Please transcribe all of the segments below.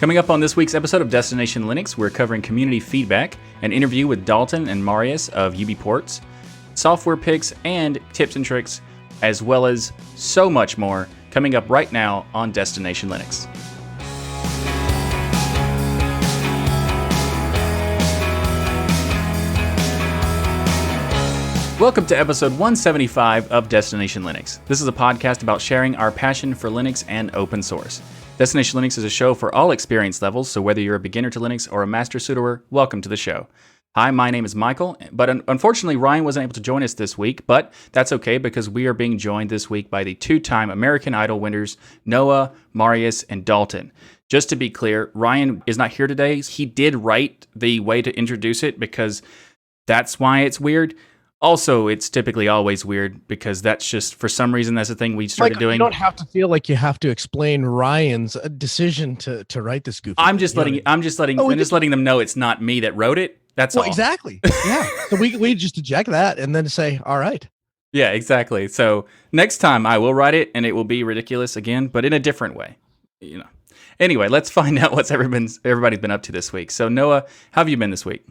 Coming up on this week's episode of Destination Linux, we're covering community feedback, an interview with Dalton and Marius of UBports, software picks, and tips and tricks, as well as so much more, coming up right now on Destination Linux. Welcome to episode 175 of Destination Linux. This is a podcast about sharing our passion for Linux and open source. Destination Linux is a show for all experience levels, so whether you're a beginner to Linux or a master sudoer, welcome to the show. Hi, my name is Michael, but unfortunately Ryan wasn't able to join us this week, but that's okay because we are being joined this week by the two-time American Idol winners, Noah, Marius, and Dalton. Just to be clear, Ryan is not here today. He did write the way to introduce it because that's why it's weird. Also, it's typically always weird because that's just, for some reason, that's the thing we started doing. You don't have to feel like you have to explain Ryan's decision to write this goofy. I'm just letting them know it's not me that wrote it. That's all. Exactly. Yeah. So we just eject that and then say, all right. Yeah, exactly. So next time I will write it and it will be ridiculous again, but in a different way. You know. Anyway, let's find out what everybody's been up to this week. So Noah, how have you been this week?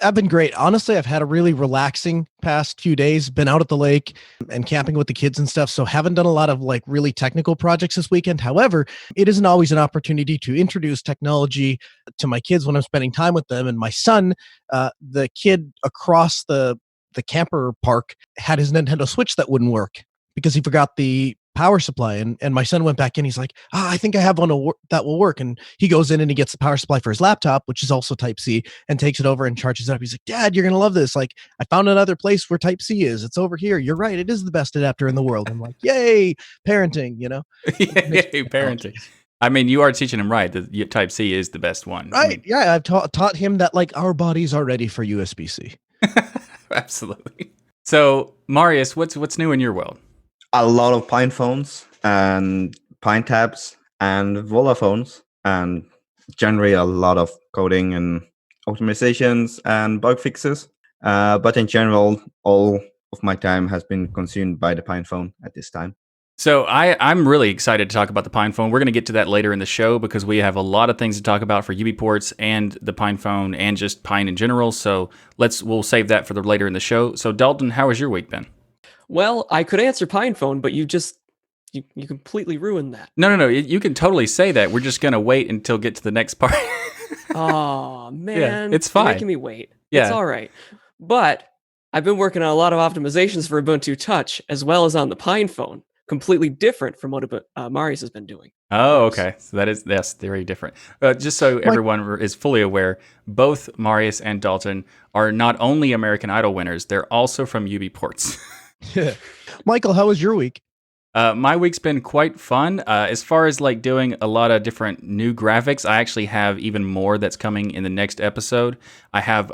I've been great. Honestly, I've had a really relaxing past few days, been out at the lake and camping with the kids and stuff. So haven't done a lot of like really technical projects this weekend. However, it isn't always an opportunity to introduce technology to my kids when I'm spending time with them. And my son, the kid across the camper park, had his Nintendo Switch that wouldn't work because he forgot the power supply. And my son went back in. He's like, I think I have one that will work. And he goes in and he gets the power supply for his laptop, which is also Type-C, and takes it over and charges it up. He's like, Dad, you're going to love this. Like, I found another place where Type-C is. It's over here. You're right. It is the best adapter in the world. I'm like, yay, parenting, you know? Yay, parenting. I mean, you are teaching him right that Type-C is the best one. Right. I mean, yeah. I've taught him that like our bodies are ready for USB-C. Absolutely. So Marius, what's new in your world? A lot of Pine phones and Pine tabs and Vola phones, and generally a lot of coding and optimizations and bug fixes. But in general, all of my time has been consumed by the Pine phone at this time. So I'm really excited to talk about the Pine phone. We're going to get to that later in the show because we have a lot of things to talk about for UBports and the Pine phone and just Pine in general. So we'll save that for later in the show. So Dalton, how has your week been? Well, I could answer Pine phone, but you completely ruined that. No. You can totally say that. We're just going to wait until get to the next part. Oh, man. Yeah, it's fine. You're making me wait. Yeah. It's all right. But I've been working on a lot of optimizations for Ubuntu Touch, as well as on the Pine phone. Completely different from what Marius has been doing. Oh, okay. So that's very different. Just so everyone is fully aware, both Marius and Dalton are not only American Idol winners, they're also from UBports. Michael, how was your week? My week's been quite fun. As far as like doing a lot of different new graphics, I actually have even more that's coming in the next episode. I have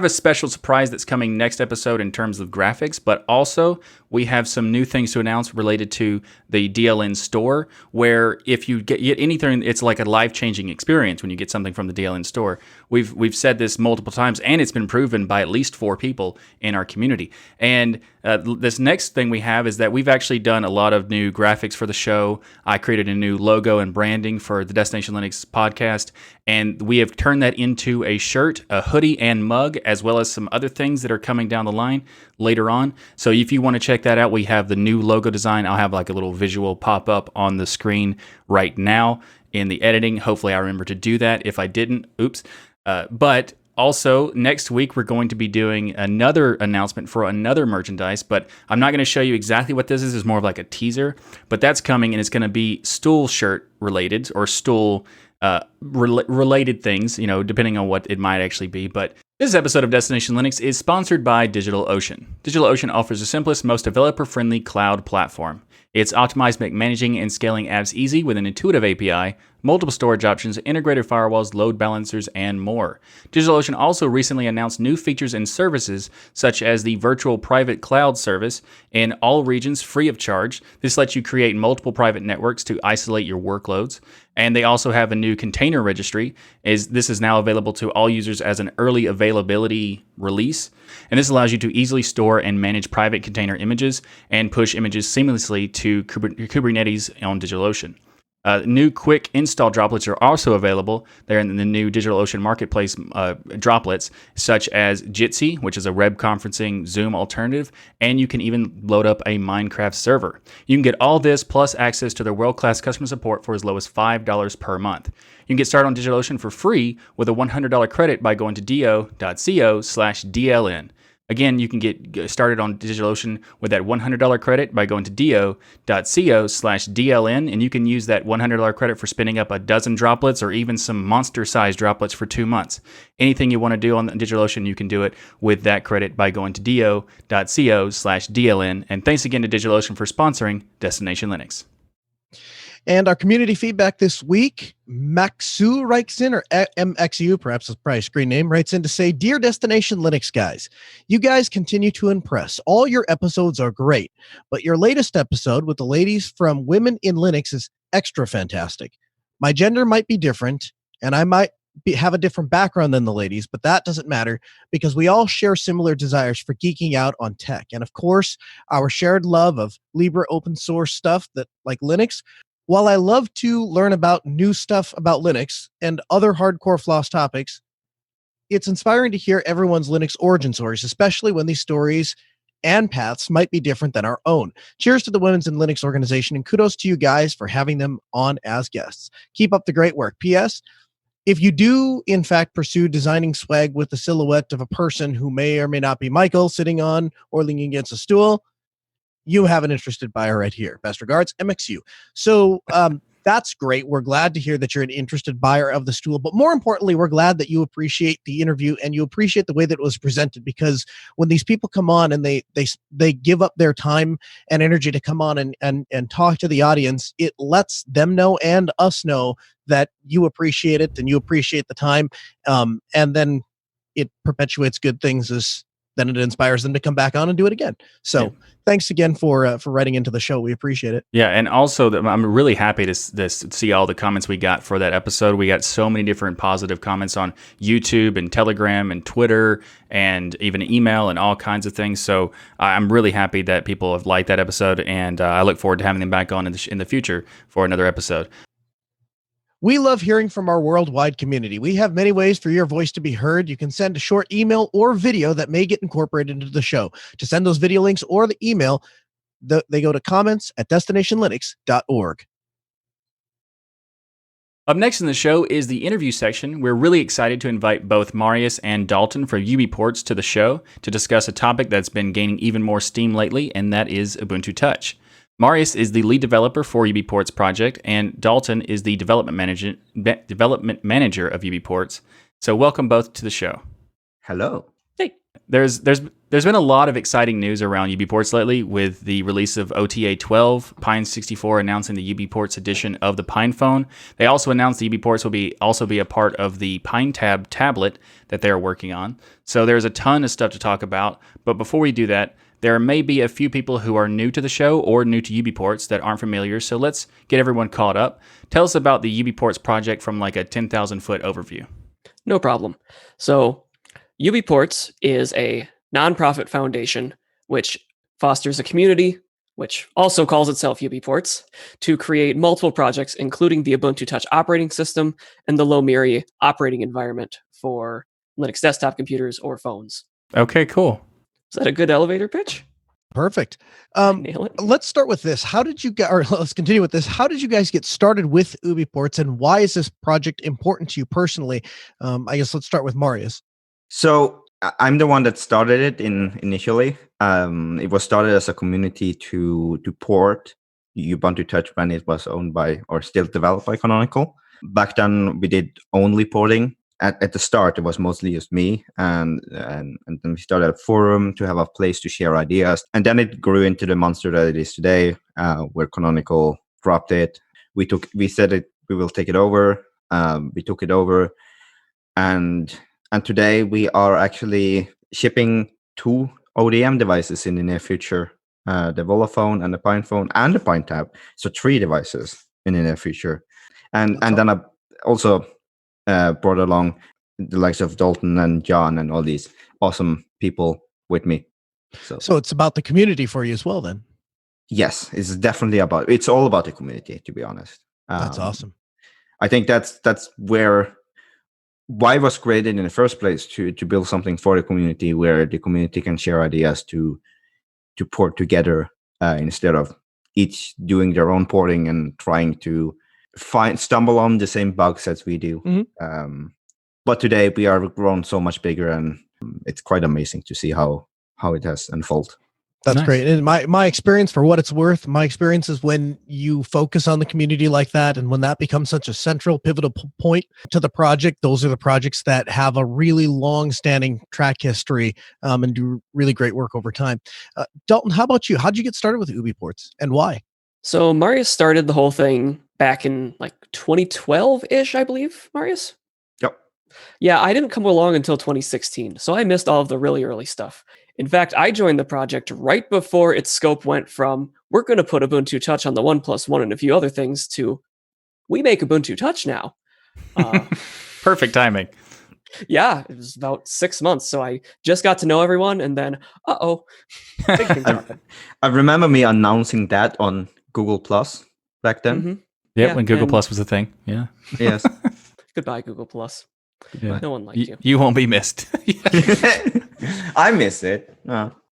a special surprise that's coming next episode in terms of graphics, but also we have some new things to announce related to the DLN store, where if you get anything, it's like a life-changing experience when you get something from the DLN store. We've said this multiple times, and it's been proven by at least 4 people in our community. And this next thing we have is that we've actually done a lot of new graphics for the show. I created a new logo and branding for the Destination Linux podcast, and we have turned that into a shirt, a hoodie, and mug, as well as some other things that are coming down the line later on. So if you want to check that out, we have the new logo design. I'll have like a little visual pop up on the screen right now in the editing. Hopefully I remember to do that. If I didn't, oops. But also next week we're going to be doing another announcement for another merchandise, but I'm not going to show you exactly what this is. It's more of like a teaser, but that's coming, and it's going to be stool shirt related or stool related things, you know, depending on what it might actually be. But this episode of Destination Linux is sponsored by DigitalOcean. DigitalOcean offers the simplest, most developer-friendly cloud platform. It's optimized to make managing and scaling apps easy with an intuitive API, multiple storage options, integrated firewalls, load balancers, and more. DigitalOcean also recently announced new features and services such as the virtual private cloud service in all regions free of charge. This lets you create multiple private networks to isolate your workloads. And they also have a new container registry. This is now available to all users as an early availability release. And this allows you to easily store and manage private container images and push images seamlessly to Kubernetes on DigitalOcean. New quick install droplets are also available. They're in the new DigitalOcean Marketplace droplets, such as Jitsi, which is a web conferencing Zoom alternative, and you can even load up a Minecraft server. You can get all this plus access to their world-class customer support for as low as $5 per month. You can get started on DigitalOcean for free with a $100 credit by going to do.co/DLN. Again, you can get started on DigitalOcean with that $100 credit by going to do.co/DLN, and you can use that $100 credit for spinning up a dozen droplets or even some monster-sized droplets for 2 months. Anything you want to do on DigitalOcean, you can do it with that credit by going to do.co/DLN. And thanks again to DigitalOcean for sponsoring Destination Linux. And our community feedback this week, Maxu writes in, or MXU, perhaps it's probably a screen name, writes in to say, Dear Destination Linux guys, you guys continue to impress. All your episodes are great, but your latest episode with the ladies from Women in Linux is extra fantastic. My gender might be different, and I might have a different background than the ladies, but that doesn't matter because we all share similar desires for geeking out on tech. And of course, our shared love of Libre open source stuff that like Linux. While I love to learn about new stuff about Linux and other hardcore floss topics, it's inspiring to hear everyone's Linux origin stories, especially when these stories and paths might be different than our own. Cheers to the Women's in Linux organization, and kudos to you guys for having them on as guests. Keep up the great work. P.S. If you do, in fact, pursue designing swag with the silhouette of a person who may or may not be Michael sitting on or leaning against a stool, you have an interested buyer right here. Best regards, MXU. So that's great. We're glad to hear that you're an interested buyer of the stool. But more importantly, we're glad that you appreciate the interview and you appreciate the way that it was presented, because when these people come on and they give up their time and energy to come on and talk to the audience, it lets them know and us know that you appreciate it and you appreciate the time. And then it perpetuates good things then it inspires them to come back on and do it again. So thanks again for writing into the show. We appreciate it. Yeah, and also I'm really happy to see all the comments we got for that episode. We got so many different positive comments on YouTube and Telegram and Twitter and even email and all kinds of things. So I'm really happy that people have liked that episode, and I look forward to having them back on in the future for another episode. We love hearing from our worldwide community. We have many ways for your voice to be heard. You can send a short email or video that may get incorporated into the show. To send those video links or the email, they go to comments@destinationlinux.org. Up next in the show is the interview section. We're really excited to invite both Marius and Dalton from UBports to the show to discuss a topic that's been gaining even more steam lately, and that is Ubuntu Touch. Marius is the lead developer for UBports project, and Dalton is the development manager of UBports. So welcome both to the show. Hello. Hey. There's been a lot of exciting news around UBports lately with the release of OTA 12, Pine64 announcing the UBports edition of the PinePhone. They also announced the UBports will also be a part of the PineTab tablet that they're working on. So there's a ton of stuff to talk about. But before we do that, there may be a few people who are new to the show or new to UBports that aren't familiar, so let's get everyone caught up. Tell us about the UBports project from like a 10,000-foot overview. No problem. So UBports is a nonprofit foundation which fosters a community, which also calls itself UBports, to create multiple projects, including the Ubuntu Touch operating system and the Lomiri operating environment for Linux desktop computers or phones. Okay, cool. Is that a good elevator pitch? Perfect. Nail it. Let's start with this. Let's continue with this. How did you guys get started with UBports, and why is this project important to you personally? I guess let's start with Marius. So I'm the one that started it initially. It was started as a community to port Ubuntu Touch when it was owned by or still developed by Canonical. Back then, we did only porting. At the start, it was mostly just me, and then we started a forum to have a place to share ideas, and then it grew into the monster that it is today, where Canonical dropped it. We said we will take it over. We took it over, and today we are actually shipping 2 ODM devices in the near future: the Volaphone and the PinePhone and the PineTab. So 3 devices in the near future, and then I also brought along the likes of Dalton and John and all these awesome people with me. So it's about the community for you as well, then. Yes, it's all about the community, to be honest. That's awesome. I think that's why it was created in the first place, to build something for the community where the community can share ideas to port together, instead of each doing their own porting and trying to stumble on the same bugs as we do. Mhm. But today we are grown so much bigger, and it's quite amazing to see how it has unfolded. That's Nice. great. And my experience, for what it's worth, my experience is when you focus on the community like that, and when that becomes such a central, pivotal point to the project, those are the projects that have a really long-standing track history, and do really great work over time. Dalton, how about you? How'd you get started with UBports, and why? So Marius started the whole thing back in like 2012-ish, I believe, Marius? Yep. Yeah, I didn't come along until 2016, so I missed all of the really early stuff. In fact, I joined the project right before its scope went from, we're going to put Ubuntu Touch on the 1+1 and a few other things, to, we make Ubuntu Touch now. Perfect timing. Yeah, it was about 6 months, so I just got to know everyone, and then, big things happened. I remember me announcing that on Google Plus back then. Mhm. Yep, Yeah, when Google and- Plus was a thing. Yeah. Yes. Goodbye, Google Plus. Yeah. No one liked you. You won't be missed. I miss it.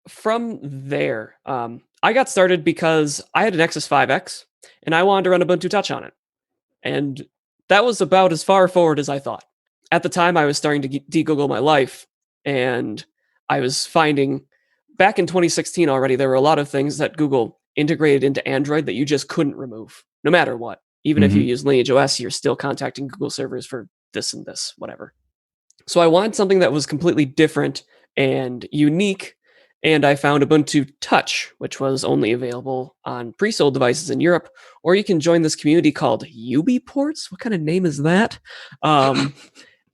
From there, I got started because I had an Nexus 5X and I wanted to run Ubuntu Touch on it. And that was about as far forward as I thought. At the time, I was starting to de-Google my life, and I was finding back in 2016 already, there were a lot of things that Google integrated into Android that you just couldn't remove, no matter what. Even if you use Lineage OS, you're still contacting Google servers for this and this, whatever. So I wanted something that was completely different and unique, and I found Ubuntu Touch, which was only available on pre-sold devices in Europe, or you can join this community called UBports. What kind of name is that?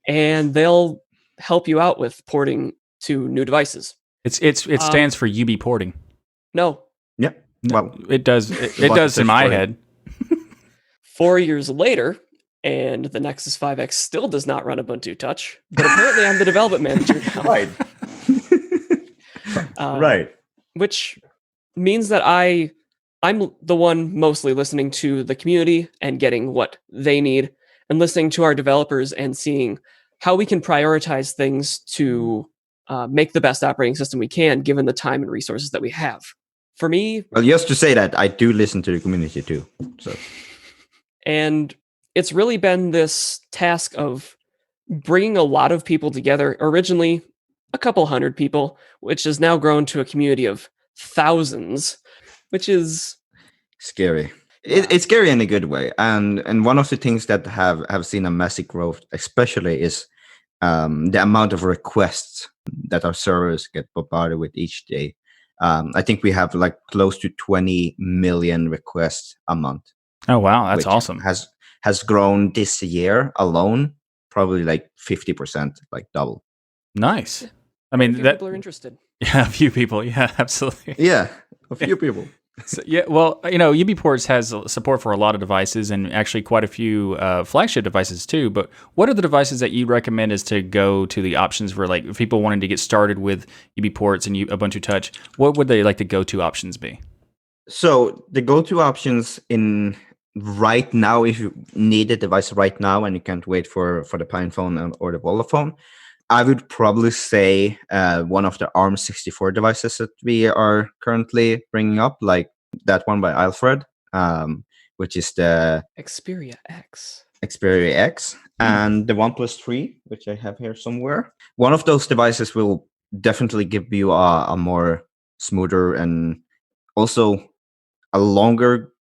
And they'll help you out with porting to new devices. It stands for UB porting. No. Yep. Well, It does. It does in my head. 4 years later, and the Nexus 5X still does not run Ubuntu Touch, but apparently I'm the development manager now. Right. Right. Which means that I'm the one mostly listening to the community and getting what they need, and listening to our developers and seeing how we can prioritize things to make the best operating system we can, given the time and resources that we have. For me, Well, just to say that I do listen to the community too. So, and it's really been this task of bringing a lot of people together. Originally, a couple hundred people, which has now grown to a community of thousands, which is scary. It's scary in a good way, and one of the things that have seen a massive growth, especially, is the amount of requests that our servers get bombarded with each day. I think we have like close to 20 million requests a month. Oh wow, that's which awesome. Has grown this year alone, probably like 50%, like double. Nice. I mean, few people are interested. Yeah, a few people. Yeah, absolutely. Yeah, a few people. So, yeah, well, UBports has support for a lot of devices, and actually quite a few flagship devices too. But what are the devices that you recommend is to go to the options for, like, if people wanted to get started with UBports and Ubuntu Touch? What would they like the go-to options be? So the go-to options in right now, if you need a device right now and you can't wait for the Pine phone or the Vola phone, I would probably say one of the ARM64 devices that we are currently bringing up, like that one by Alfred, which is the Xperia X. Xperia X, and the OnePlus 3, which I have here somewhere. One of those devices will definitely give you a more smoother and also a longer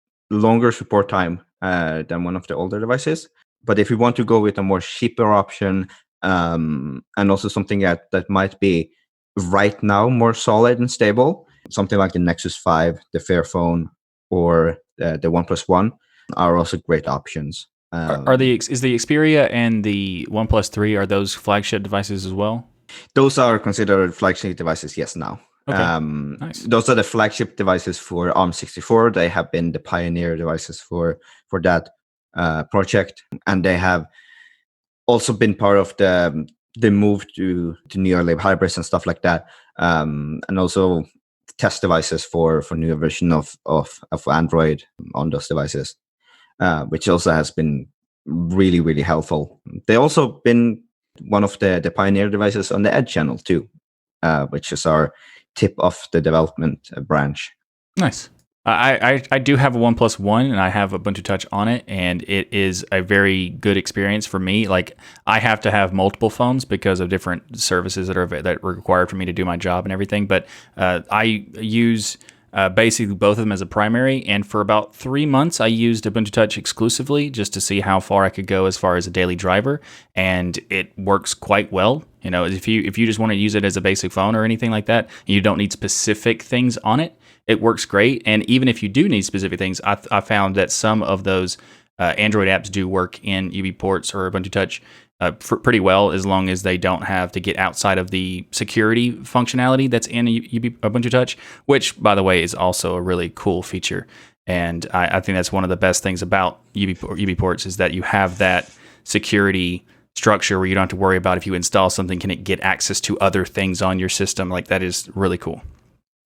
support time than one of the older devices. But if you want to go with a more cheaper option, and also something that might be right now more solid and stable, something like the Nexus 5, the Fairphone, or the OnePlus One are also great options. Is the Xperia and the OnePlus 3, are those flagship devices as well? Those are considered flagship devices, yes, now. Okay. Nice. Those are the flagship devices for ARM64. They have been the pioneer devices for that project, and they have also been part of the move to near hybrids and stuff like that, and also test devices for newer version of Android on those devices. which also has been really, really helpful. They also been one of the pioneer devices on the Edge channel too, which is our tip of the development branch. Nice. I do have a OnePlus One, and I have Ubuntu Touch on it, and it is a very good experience for me. Like, I have to have multiple phones because of different services that are required for me to do my job and everything. But I use basically both of them as a primary, and for about 3 months, I used Ubuntu Touch exclusively just to see how far I could go as far as a daily driver, and it works quite well. You know, if you just want to use it as a basic phone or anything like that, you don't need specific things on it. It works great, and even if you do need specific things, I found that some of those Android apps do work in UBports or Ubuntu Touch pretty well, as long as they don't have to get outside of the security functionality that's in Ubuntu Touch, which, by the way, is also a really cool feature. And I think that's one of the best things about UBports is that you have that security structure where you don't have to worry about if you install something, can it get access to other things on your system? Like, that is really cool.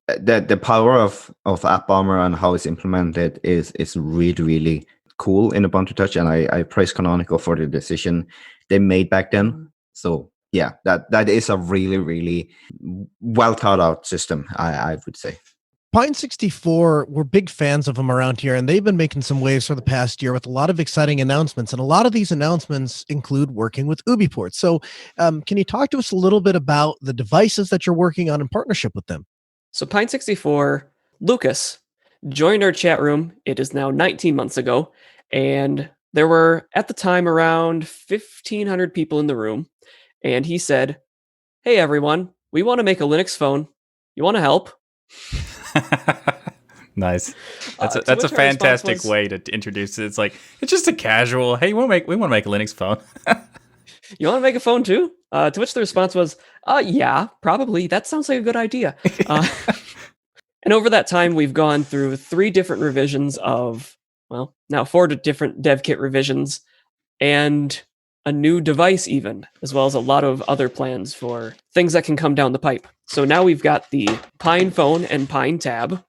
The power of AppArmor and how it's implemented is really, really cool in Ubuntu Touch, and I praise Canonical for the decision they made back then. So yeah, that is a really, really well thought out system, I would say. Pine64, we're big fans of them around here, and they've been making some waves for the past year with a lot of exciting announcements. And a lot of these announcements include working with UBports. So can you talk to us a little bit about the devices that you're working on in partnership with them? So Pine64, Lucas, joined our chat room. It is now 19 months ago. And there were, at the time, around 1,500 people in the room. And he said, "Hey, everyone, we want to make a Linux phone. You want to help?" Nice. That's a fantastic way to introduce it. It's like, it's just a casual, hey, we want to make a Linux phone. You want to make a phone too? To which the response was, yeah, probably. That sounds like a good idea. And over that time, we've gone through 3 different revisions of, well, now 4 different dev kit revisions and a new device even, as well as a lot of other plans for things that can come down the pipe. So now we've got the Pine Phone and Pine Tab.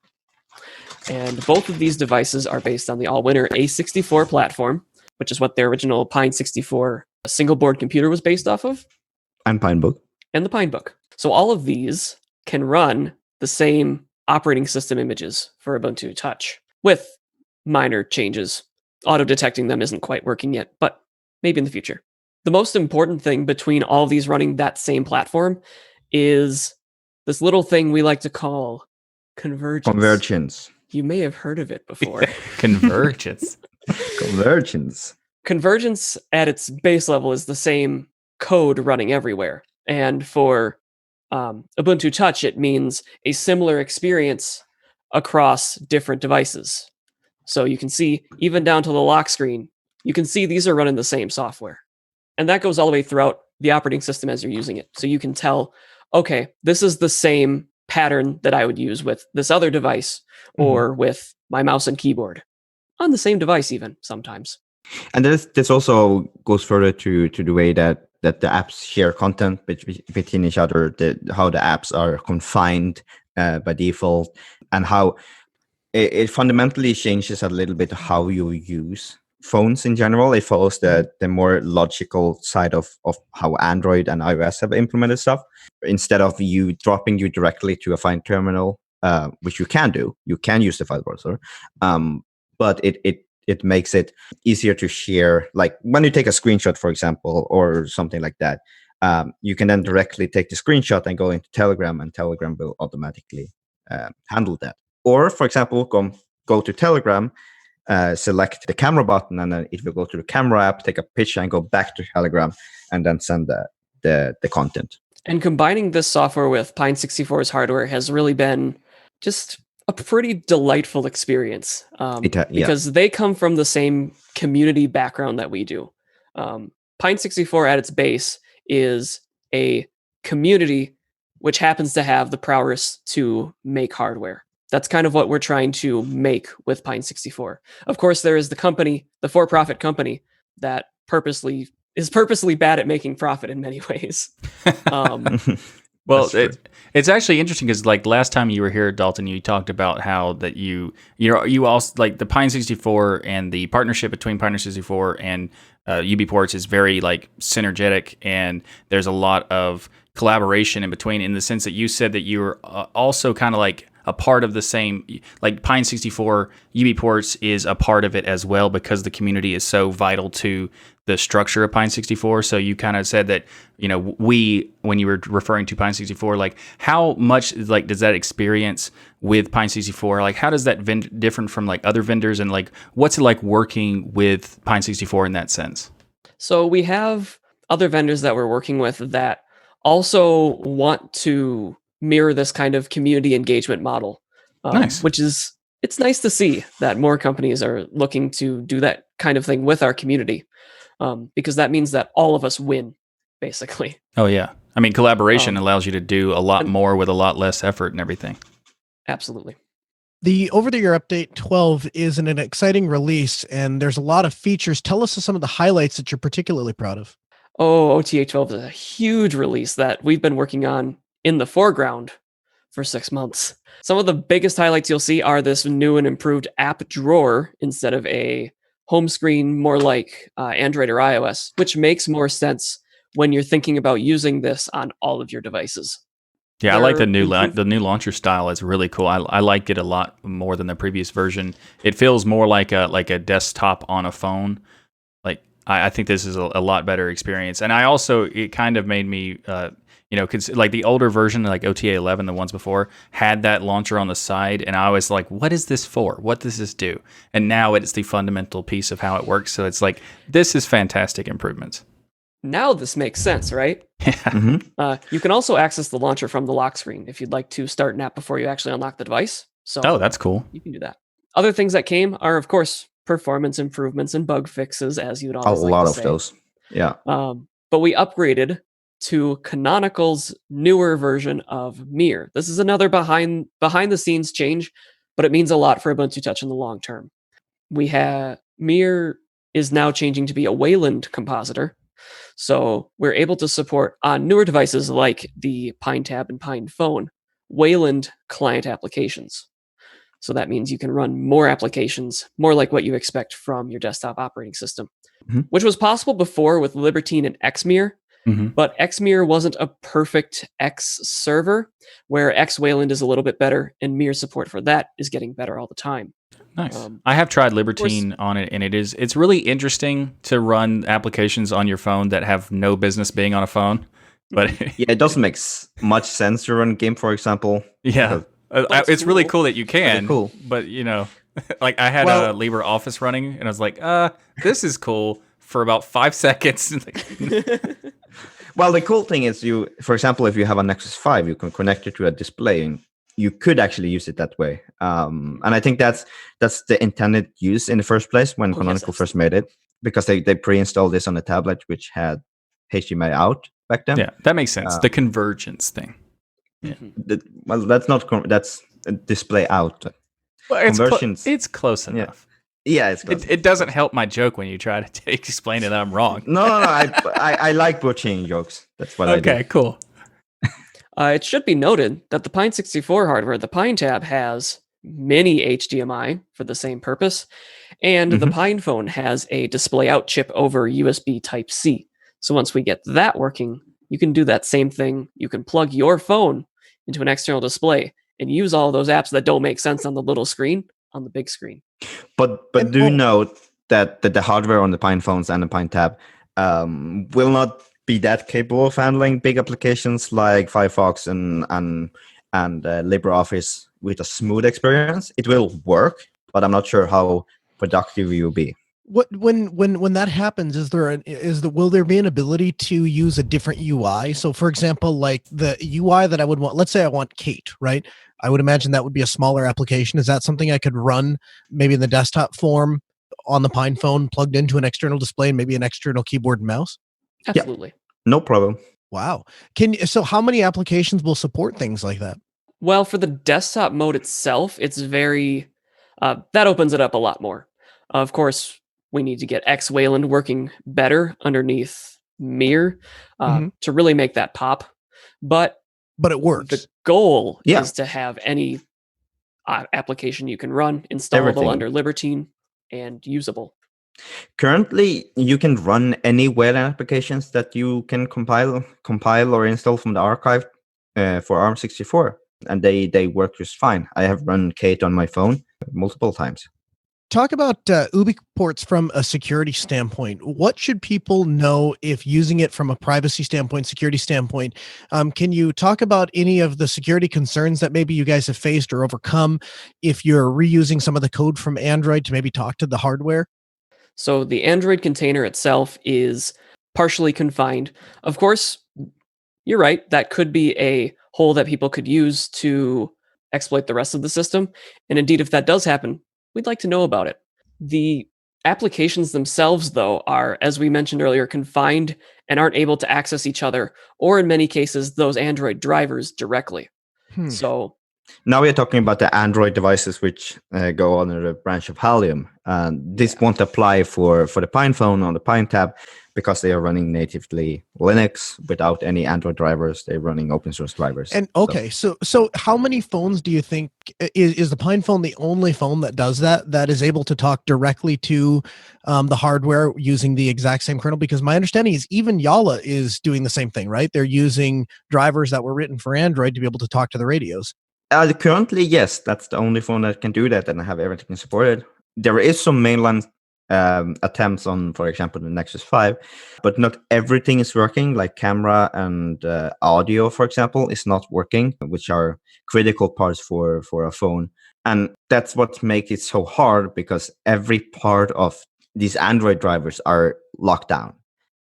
And both of these devices are based on the all-winner A64 platform, which is what their original Pine 64 single board computer was based off of. And Pinebook. And the Pinebook. So all of these can run the same operating system images for Ubuntu Touch with minor changes. Auto-detecting them isn't quite working yet, but maybe in the future. The most important thing between all of these running that same platform is this little thing we like to call convergence. You may have heard of it before. Convergence. Convergence at its base level is the same code running everywhere. And for Ubuntu Touch, it means a similar experience across different devices. So you can see, even down to the lock screen, you can see these are running the same software. And that goes all the way throughout the operating system as you're using it. So you can tell, okay, this is the same pattern that I would use with this other device or with my mouse and keyboard on the same device even sometimes. And this also goes further to the way that the apps share content between each other, how the apps are confined by default, and how it fundamentally changes a little bit how you use phones in general. It follows the more logical side of how Android and iOS have implemented stuff. Instead of you dropping you directly to a fine terminal, which you can do, you can use the file browser, but it makes it easier to share. Like when you take a screenshot, for example, or something like that, you can then directly take the screenshot and go into Telegram, and Telegram will automatically handle that. Or, for example, go to Telegram, select the camera button, and then it will go to the camera app, take a picture, and go back to Telegram, and then send the content. And combining this software with Pine64's hardware has really been just a pretty delightful experience because they come from the same community background that we do. Pine64 at its base is a community which happens to have the prowess to make hardware. That's kind of what we're trying to make with Pine64. Of course, there is the company, the for-profit company, that is purposely bad at making profit in many ways. Well, That's true. it's actually interesting because like last time you were here, Dalton, you talked about how that you also like the Pine 64 and the partnership between Pine 64 and UBports is very like synergetic, and there's a lot of collaboration in between. In the sense that you said that you were also kind of like a part of the same, like Pine 64, UBports is a part of it as well because the community is so vital to the structure of Pine 64. So you kind of said that, when you were referring to Pine 64, like how much like does that experience with Pine 64, like how does that different from like other vendors, and like what's it like working with Pine 64 in that sense? So we have other vendors that we're working with that also want to mirror this kind of community engagement model. Nice. It's nice to see that more companies are looking to do that kind of thing with our community, because that means that all of us win, basically. Oh yeah. I mean, collaboration allows you to do a lot more with a lot less effort and everything. Absolutely. The over-the-year update 12 is an exciting release, and there's a lot of features. Tell us some of the highlights that you're particularly proud of. Oh, OTA 12 is a huge release that we've been working on in the foreground for 6 months. Some of the biggest highlights you'll see are this new and improved app drawer instead of a home screen, more like Android or iOS, which makes more sense when you're thinking about using this on all of your devices. Yeah, I like the new launcher style. It's really cool. I like it a lot more than the previous version. It feels more like a desktop on a phone. Like I think this is a lot better experience. And it kind of made me like the older version, like OTA 11, the ones before, had that launcher on the side, and I was like, what is this for? What does this do? And now it's the fundamental piece of how it works. So it's like, this is fantastic improvements. Now this makes sense, right? Yeah. Mm-hmm. You can also access the launcher from the lock screen if you'd like to start an app before you actually unlock the device. So That's cool. you can do that. Other things that came are, of course, performance improvements and bug fixes, as you'd A always like lot to of say. those. Yeah. But we upgraded to Canonical's newer version of Mir. This is another behind the scenes change, but it means a lot for Ubuntu Touch in the long term. Mir is now changing to be a Wayland compositor. So we're able to support on newer devices like the Pine Tab and Pine Phone, Wayland client applications. So that means you can run more applications, more like what you expect from your desktop operating system, which was possible before with Libertine and Xmir. But Xmir wasn't a perfect X server, where X Wayland is a little bit better, and Mir support for that is getting better all the time. Nice. I have tried Libertine on it, and it's really interesting to run applications on your phone that have no business being on a phone. But Yeah, it doesn't make much sense to run a game, for example. Yeah, it's really cool that you can. Cool. But like I had a LibreOffice running, and I was like, this is cool for about 5 seconds. Well, the cool thing is for example, if you have a Nexus 5, you can connect it to a display, and you could actually use it that way. And I think that's the intended use in the first place when Canonical first made it, because they pre-installed this on a tablet which had HDMI out back then. Yeah, that makes sense. The convergence thing. Yeah. That's a display out. Well, it's close enough. Yeah, it's close. It doesn't help my joke when you try to explain it. I'm wrong. No. I like butchering jokes. That's what I do. Okay, cool. It should be noted that the Pine 64 hardware, the Pine Tab, has mini HDMI for the same purpose, and the Pine Phone has a display out chip over USB Type-C. So once we get that working, you can do that same thing. You can plug your phone into an external display and use all those apps that don't make sense on the little screen on the big screen. But do note that the hardware on the Pine phones and the Pine Tab will not be that capable of handling big applications like Firefox and LibreOffice with a smooth experience. It will work, but I'm not sure how productive you will be. When that happens, will there be an ability to use a different UI? So, for example, like the UI that I would want, let's say I want Kate, right? I would imagine that would be a smaller application. Is that something I could run maybe in the desktop form on the Pine Phone, plugged into an external display and maybe an external keyboard and mouse? Absolutely. Yeah, no problem. Wow. So how many applications will support things like that? Well, for the desktop mode itself, it's very that opens it up a lot more. Of course, we need to get X Wayland working better underneath Mir to really make that pop. But But it works. The goal Yeah. is to have any application you can run installable Everything. under Libertine and usable. Currently, you can run any web applications that you can compile or install from the archive for ARM64, and they work just fine. I have run Kate on my phone multiple times. Talk about UBports from a security standpoint. What should people know if using it from a privacy standpoint, security standpoint? Can you talk about any of the security concerns that maybe you guys have faced or overcome if you're reusing some of the code from Android to maybe talk to the hardware? So the Android container itself is partially confined. Of course, you're right. That could be a hole that people could use to exploit the rest of the system. And indeed, if that does happen, we'd like to know about it. The applications themselves, though, are, as we mentioned earlier, confined and aren't able to access each other, or in many cases, those Android drivers directly. So now we are talking about the Android devices which go under the branch of Halium. This won't apply for the Pine phone on the Pine tab because they are running natively Linux without any Android drivers. They're running open source drivers. And okay, so how many phones do you think is the Pine phone the only phone that does that is able to talk directly to the hardware using the exact same kernel? Because my understanding is even Yala is doing the same thing, right? They're using drivers that were written for Android to be able to talk to the radios. Currently, yes, that's the only phone that can do that and have everything supported. There is some mainline attempts on, for example, the Nexus 5, but not everything is working. Like camera and audio, for example, is not working, which are critical parts for a phone. And that's what makes it so hard, because every part of these Android drivers are locked down.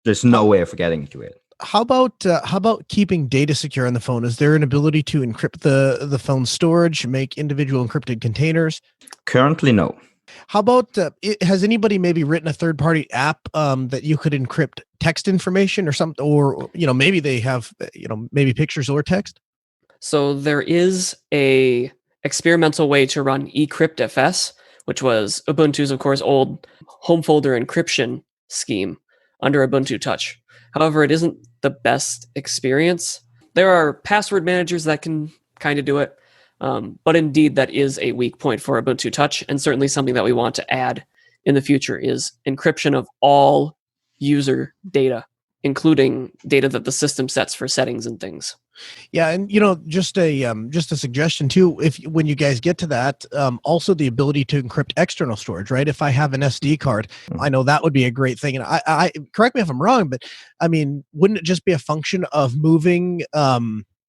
There's no way of getting to it. How about keeping data secure on the phone? Is there an ability to encrypt the phone storage, make individual encrypted containers? Currently, no. How about has anybody maybe written a third-party app that you could encrypt text information or something, or maybe they have maybe pictures or text? So there is a experimental way to run eCryptFS, which was Ubuntu's, of course, old home folder encryption scheme under Ubuntu Touch. However, it isn't the best experience. There are password managers that can kind of do it, but indeed that is a weak point for Ubuntu Touch, and certainly something that we want to add in the future is encryption of all user data, including data that the system sets for settings and things. Yeah, and just a suggestion too. When you guys get to that, also the ability to encrypt external storage, right? If I have an SD card, I know that would be a great thing. And I correct me if I'm wrong, but I mean, wouldn't it just be a function of moving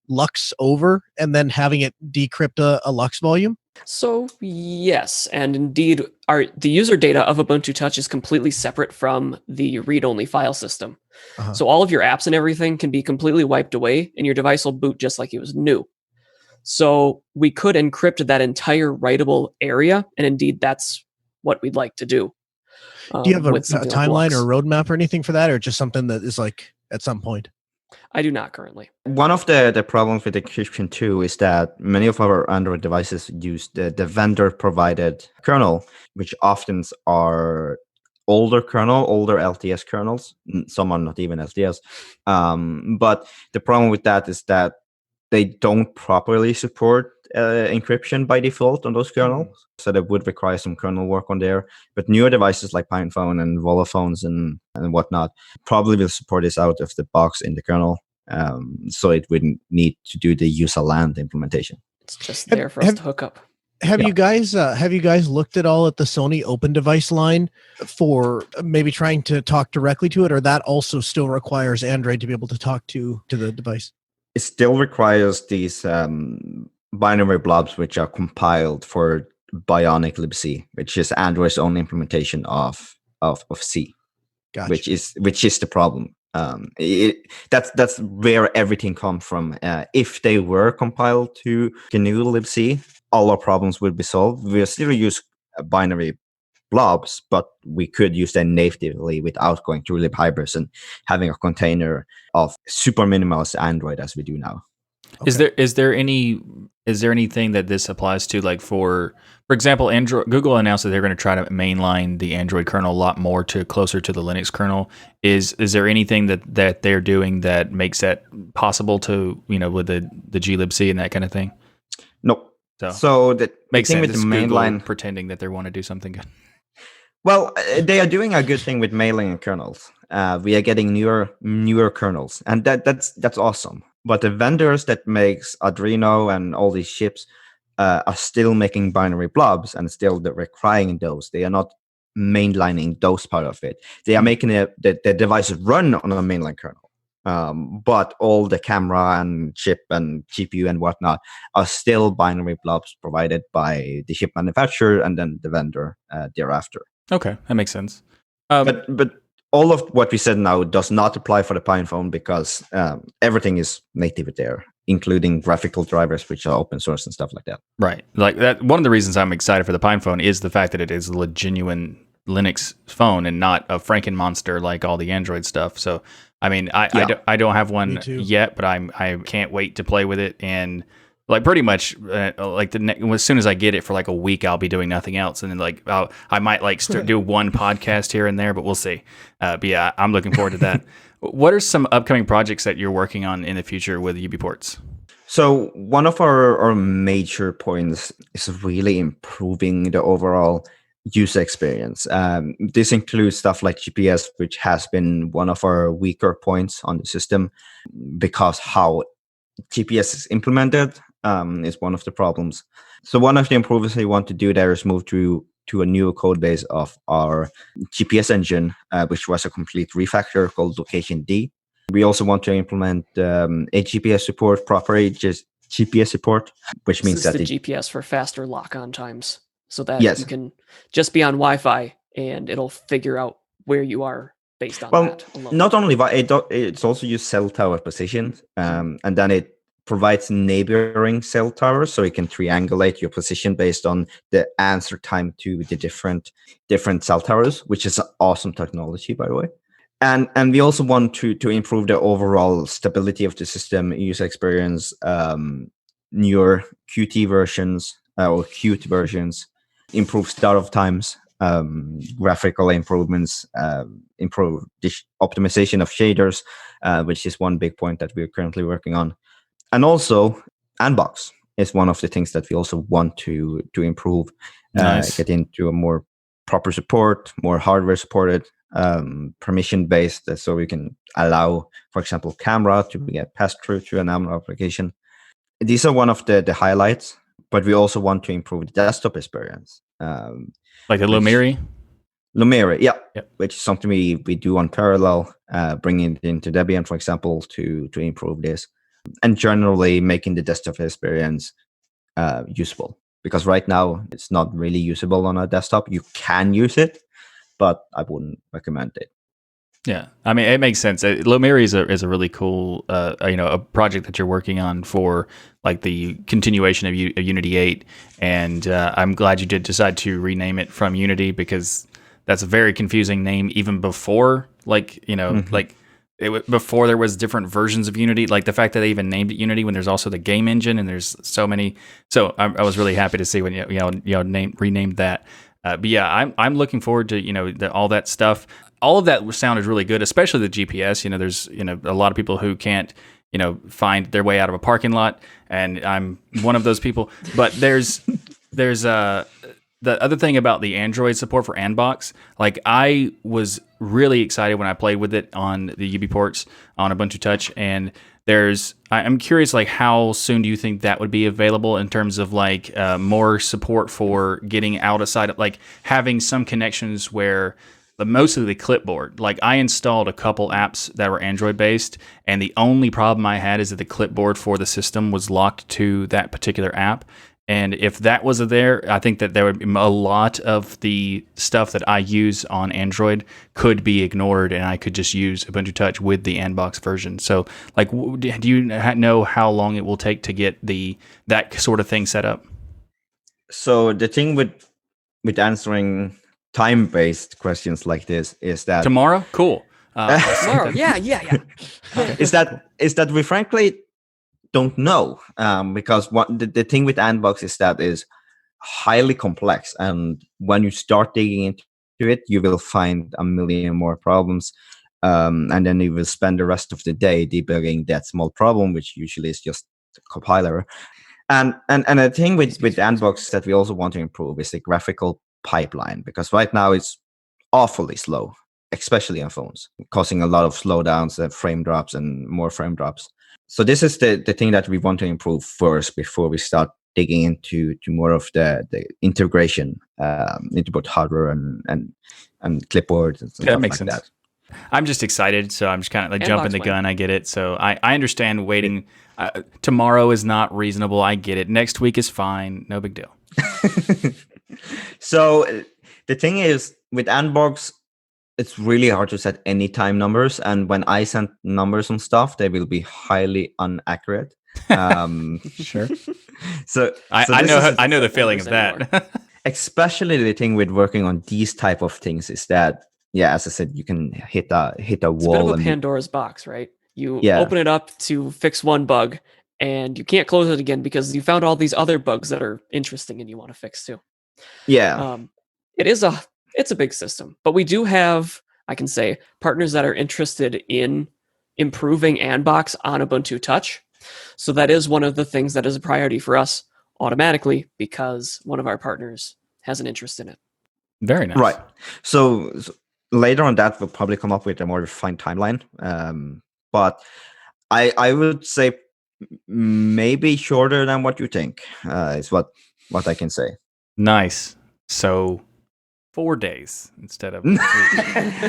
Lux over and then having it decrypt a Lux volume? So yes, and indeed, the user data of Ubuntu Touch is completely separate from the read-only file system. Uh-huh. So all of your apps and everything can be completely wiped away, and your device will boot just like it was new. So we could encrypt that entire writable area, and indeed, that's what we'd like to do. Do you have a timeline or a roadmap or anything for that, or just something that is like at some point? I do not currently. One of the problems with encryption too is that many of our Android devices use the vendor provided kernel, which often are older LTS kernels. Some are not even LTS. But the problem with that is that they don't properly support encryption by default on those kernels. So that would require some kernel work on there. But newer devices like PinePhone and Vola phones and whatnot probably will support this out of the box in the kernel. So it wouldn't need to do the user-land implementation. It's just there for us to hook up. Have you guys looked at all at the Sony Open Device line for maybe trying to talk directly to it, or that also still requires Android to be able to talk to the device? It still requires these binary blobs which are compiled for Bionic libc, which is Android's own implementation of C. Gotcha. which is the problem. That's where everything comes from. If they were compiled to GNU libc, all our problems would be solved. We'll still use binary blobs, but we could use them natively without going through libhybrids and having a container of super minimalist Android as we do now. Okay. Is there anything that this applies to, like for example, Android? Google announced that they're going to try to mainline the Android kernel a lot more closer to the Linux kernel. Is there anything that they're doing that makes that possible to, with the glibc and that kind of thing? Nope. So, So the makes thing sense. with It's the Google mainline, pretending that they want to do something good. well, they are doing a good thing with mailing and kernels. We are getting newer kernels, and that's awesome. But the vendors that makes Arduino and all these chips are still making binary blobs, and still they're requiring those. They are not mainlining those part of it. They are making the devices run on a mainline kernel. But all the camera and chip and GPU and whatnot are still binary blobs provided by the chip manufacturer and then the vendor thereafter. Okay, that makes sense. But all of what we said now does not apply for the PinePhone because everything is native there, including graphical drivers, which are open source and stuff like that. Right. Like that. One of the reasons I'm excited for the PinePhone is the fact that it is a genuine Linux phone and not a Frankenmonster like all the Android stuff. So, I mean, I don't have one yet, but I can't wait to play with it. And like pretty much like as soon as I get it for like a week, I'll be doing nothing else. And then like I might like do one podcast here and there, but we'll see. But yeah, I'm looking forward to that. What are some upcoming projects that you're working on in the future with UBports? So one of our major points is really improving the overall user experience. This includes stuff like GPS, which has been one of our weaker points on the system because how GPS is implemented is one of the problems. So one of the improvements we want to do there is move to a new code base of our GPS engine, which was a complete refactor called Location D. We also want to implement a GPS support, proper GPS support, which means that the GPS for faster lock-on times, so that yes. you can just be on Wi-Fi and it'll figure out where you are based on that alone. Not only it's also use cell tower positions, and then it provides neighboring cell towers, so it can triangulate your position based on the answer time to the different cell towers, which is an awesome technology, by the way. And we also want to improve the overall stability of the system, user experience, newer Qt versions or Qt versions, improve startup times, graphical improvements, improve the optimization of shaders, which is one big point that we're currently working on. And also, Andbox is one of the things that we also want to improve, get into a more proper support, more hardware supported, permission based, so we can allow, for example, camera to get passed through to an AMRO application. These are one of the highlights, but we also want to improve the desktop experience. Like the Lumiri? Lumiri, yeah. Yep. Which is something we do on parallel, bringing it into Debian, for example, to improve this. And generally making the desktop experience usable. Because right now, it's not really usable on a desktop. You can use it, but I wouldn't recommend it. Yeah, I mean, it makes sense. Lumiri is a really cool, a project that you're working on for like the continuation of Unity 8, and I'm glad you did decide to rename it from Unity because that's a very confusing name even before, before there was different versions of Unity. Like the fact that they even named it Unity when there's also the game engine and there's so many. So I was really happy to see when renamed that. But yeah, I'm looking forward to all that stuff. All of that sounded really good, especially the GPS. There's a lot of people who can't find their way out of a parking lot, and I'm one of those people. But there's the other thing about the Android support for Andbox. Like I was really excited when I played with it on the UBports on Ubuntu Touch, and I'm curious, like how soon do you think that would be available in terms of like more support for getting outside of like having some connections where mostly the clipboard. Like I installed a couple apps that were Android based, and the only problem I had is that the clipboard for the system was locked to that particular app. And if that wasn't there, I think that there would be a lot of the stuff that I use on Android could be ignored, and I could just use Ubuntu Touch with the Andbox version. So, like, do you know how long it will take to get that sort of thing set up? So the thing with answering time-based questions like this is that tomorrow, cool. Tomorrow, yeah. Okay. Is that we frankly don't know, because the thing with Andbox is that is highly complex, and when you start digging into it, you will find a million more problems. and then you will spend the rest of the day debugging that small problem, which usually is just a compiler. And a thing with Andbox that we also want to improve is the graphical pipeline, because right now it's awfully slow, especially on phones, causing a lot of slowdowns, frame drops, and more frame drops. So this is the thing that we want to improve first before we start digging into more of the integration into both hardware and clipboards and stuff makes like sense. that. I'm just excited, so I'm just kind of like And jumping the Boxwing. gun. I get it. So I understand waiting. Tomorrow is not reasonable. I get it. Next week is fine. No big deal. So the thing is, with Andbox, it's really hard to set any time numbers, and when I send numbers on stuff, they will be highly inaccurate. Sure. So I this know. is- I know the feeling of that. especially the thing with working on these type of things is that, yeah, as I said, you can hit a It's a bit wall of a and Pandora's box, right? You Yeah. open it up to fix one bug, and you can't close it again because you found all these other bugs that are interesting and you want to fix too. yeah. It's a big system, but we do have, I can say, partners that are interested in improving Andbox on Ubuntu Touch. So that is one of the things that is a priority for us automatically because one of our partners has an interest in it. Very nice. Right. So later on that, we'll probably come up with a more refined timeline. But I would say maybe shorter than what you think is what I can say. Nice. So 4 days instead of.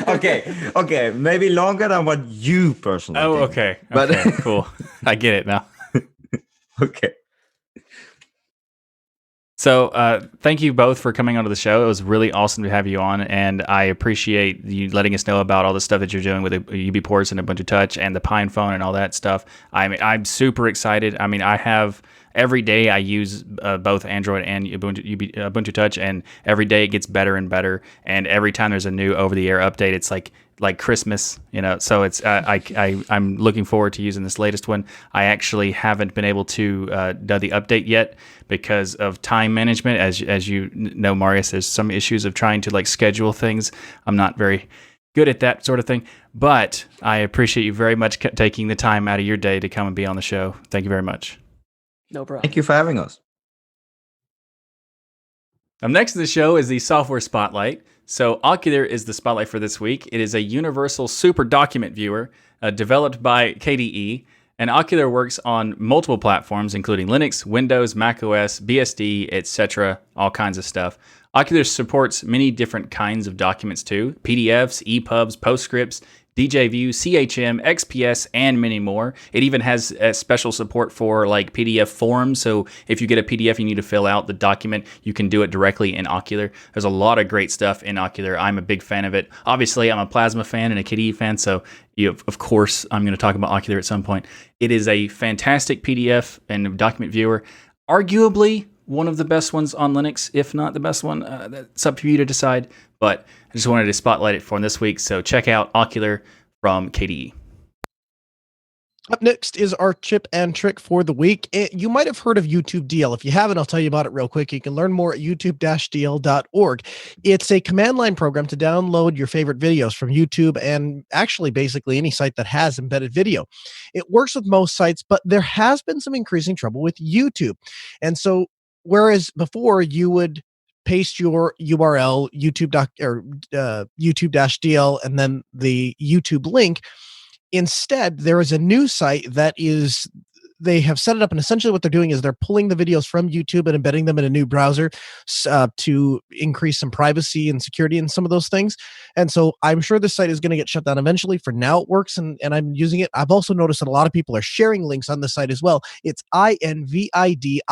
Okay. Maybe longer than what you personally Oh, think. okay. But- Okay, cool. I get it now. Okay. So thank you both for coming onto the show. It was really awesome to have you on, and I appreciate you letting us know about all the stuff that you're doing with UBports and Ubuntu Touch and the Pine phone and all that stuff. I'm super excited. I mean, I have every day I use both Android and Ubuntu Touch, and every day it gets better and better. And every time there's a new over-the-air update, it's like Christmas, So it's I'm looking forward to using this latest one. I actually haven't been able to do the update yet because of time management. As you know, Marius, there's some issues of trying to schedule things. I'm not very good at that sort of thing, but I appreciate you very much taking the time out of your day to come and be on the show. Thank you very much. No problem. Thank you for having us. Up next to the show is the software spotlight. So Okular is the spotlight for this week. It is a universal super document viewer developed by KDE, and Okular works on multiple platforms, including Linux, Windows, macOS, BSD, etc., all kinds of stuff. Okular supports many different kinds of documents too: PDFs, EPUBs, PostScripts, DJView, CHM, XPS, and many more. It even has special support for PDF forms. So if you get a PDF you need to fill out the document, you can do it directly in Okular. There's a lot of great stuff in Okular. I'm a big fan of it. Obviously, I'm a Plasma fan and a KDE fan, so of course I'm going to talk about Okular at some point. It is a fantastic PDF and document viewer. Arguably one of the best ones on Linux, if not the best one. That's up to you to decide, but I just wanted to spotlight it for this week. So check out Okular from KDE. Up next is our chip and trick for the week. You might have heard of YouTube DL. If you haven't, I'll tell you about it real quick. You can learn more at youtube-dl.org. It's a command line program to download your favorite videos from YouTube and actually basically any site that has embedded video. It works with most sites, but there has been some increasing trouble with YouTube. And so whereas before you would paste your URL, YouTube-DL, and then the YouTube link, instead, there is a new site that they have set it up, and essentially what they're doing is they're pulling the videos from YouTube and embedding them in a new browser to increase some privacy and security and some of those things. And so I'm sure this site is going to get shut down eventually. For now, it works, and I'm using it. I've also noticed that a lot of people are sharing links on the site as well. It's invidio.us.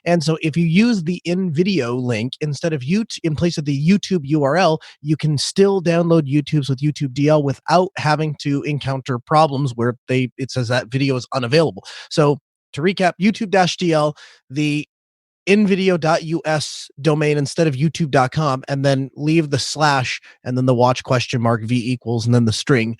And so if you use the InVideo link instead of in place of the YouTube URL, you can still download YouTubes with YouTube DL without having to encounter problems where it says that video is unavailable. So to recap, YouTube-DL, the invideo.us domain instead of youtube.com, and then leave the slash and then the watch $V equals and then the string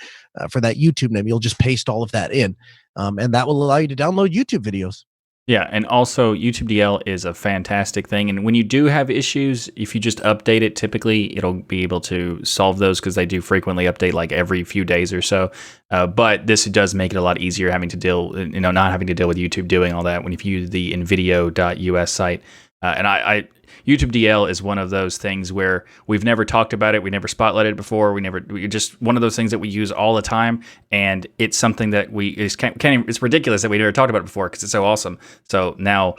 for that YouTube name. You'll just paste all of that in, and that will allow you to download YouTube videos. Yeah, and also YouTube DL is a fantastic thing. And when you do have issues, if you just update it, typically it'll be able to solve those because they do frequently update like every few days or so. But this does make it a lot easier having to deal, not having to deal with YouTube doing all that when you use the invideo.us site. And YouTube DL is one of those things where we've never talked about it. We never spotlighted it before. We just one of those things that we use all the time. And it's something that it's ridiculous that we never talked about it before because it's so awesome. So now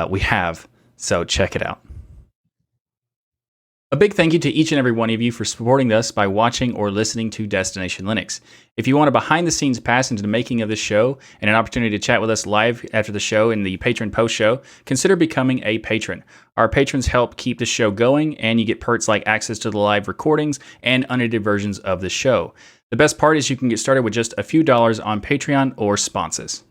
we have. So check it out. A big thank you to each and every one of you for supporting us by watching or listening to Destination Linux. If you want a behind-the-scenes pass into the making of this show and an opportunity to chat with us live after the show in the patron post-show, consider becoming a patron. Our patrons help keep the show going, and you get perks like access to the live recordings and unedited versions of the show. The best part is you can get started with just a few dollars on Patreon or sponsors.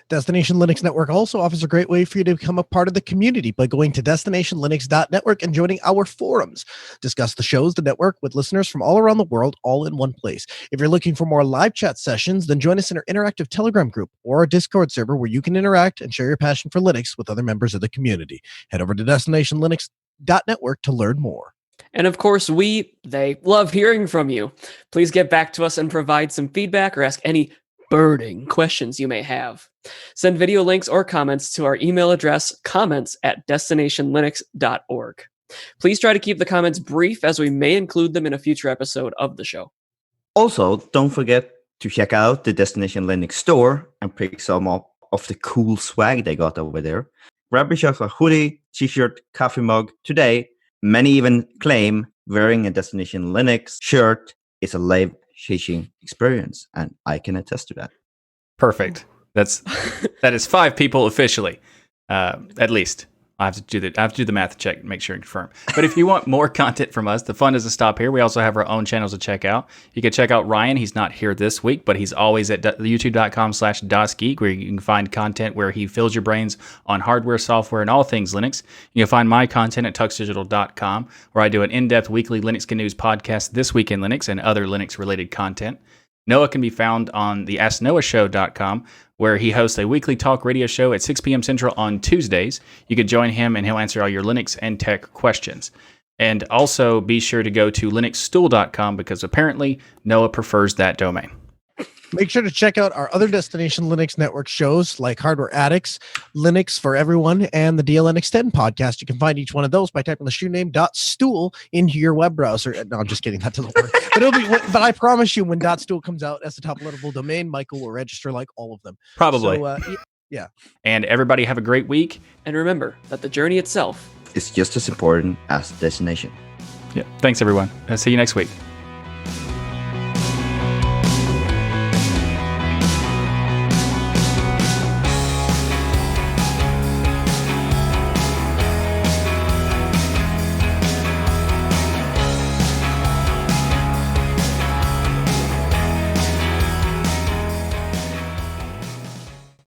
Destination Linux Network also offers a great way for you to become a part of the community by going to destinationlinux.network and joining our forums. Discuss the shows, the network, with listeners from all around the world, all in one place. If you're looking for more live chat sessions, then join us in our interactive Telegram group or our Discord server where you can interact and share your passion for Linux with other members of the community. Head over to destinationlinux.network to learn more. And of course, they love hearing from you. Please get back to us and provide some feedback or ask any burning questions you may have. Send video links or comments to our email address, comments@destinationlinux.org. Please try to keep the comments brief as we may include them in a future episode of the show. Also, don't forget to check out the Destination Linux store and pick some of the cool swag they got over there. Grab yourself a hoodie, t-shirt, coffee mug. Today, many even claim wearing a Destination Linux shirt is a life-changing experience, and I can attest to that. Perfect. That is 5 people officially, at least. I have to do the math check, make sure and confirm. But if you want more content from us, the fun doesn't stop here. We also have our own channels to check out. You can check out Ryan. He's not here this week, but he's always at youtube.com/DasGeek, where you can find content where he fills your brains on hardware, software, and all things Linux. You can find my content at tuxdigital.com, where I do an in-depth weekly Linux news podcast, This Week in Linux, and other Linux-related content. Noah can be found on the AskNoahShow.com, where he hosts a weekly talk radio show at 6 p.m. Central on Tuesdays. You could join him, and he'll answer all your Linux and tech questions. And also be sure to go to linuxstool.com because apparently Noah prefers that domain. Make sure to check out our other Destination Linux Network shows like Hardware Addicts, Linux for Everyone, and the DLN Extend podcast. You can find each one of those by typing the shoe name .stool into your web browser. No, I'm just kidding. That doesn't work. But I promise you, when .stool comes out as the top level domain, Michael will register like all of them. Probably. So, yeah. And everybody have a great week. And remember that the journey itself It's just as important as the destination. Yeah. Thanks, everyone. See you next week.